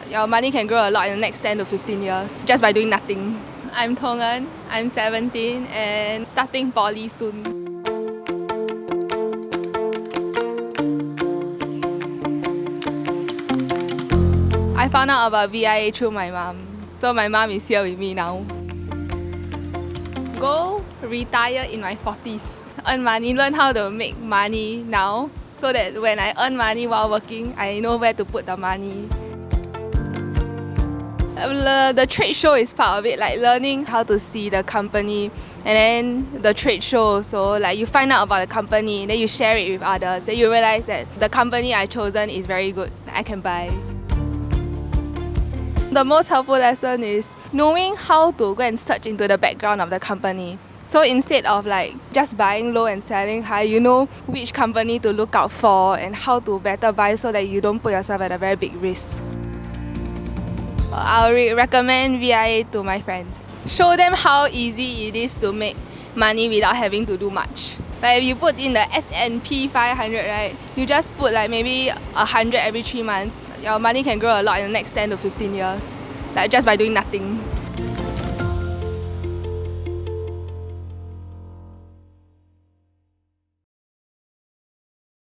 your money can grow a lot in the next 10 to 15 years just by doing nothing. I'm Thongan, I'm 17 and starting poly soon. I found out about VIA through my mom. So my mom is here with me now. Go retire in my 40s. Earn money, learn how to make money now so that when I earn money while working, I know where to put the money. The trade show is part of it, like learning how to see the company, and then the trade show also, like you find out about the company, then you share it with others, then you realize that the company I chosen is very good, I can buy. The most helpful lesson is knowing how to go and search into the background of the company. So instead of like just buying low and selling high, you know which company to look out for and how to better buy so that you don't put yourself at a very big risk. I would recommend VIA to my friends. Show them how easy it is to make money without having to do much. Like if you put in the S&P 500, right? You just put like maybe 100 every 3 months. Your money can grow a lot in the next 10 to 15 years, like just by doing nothing.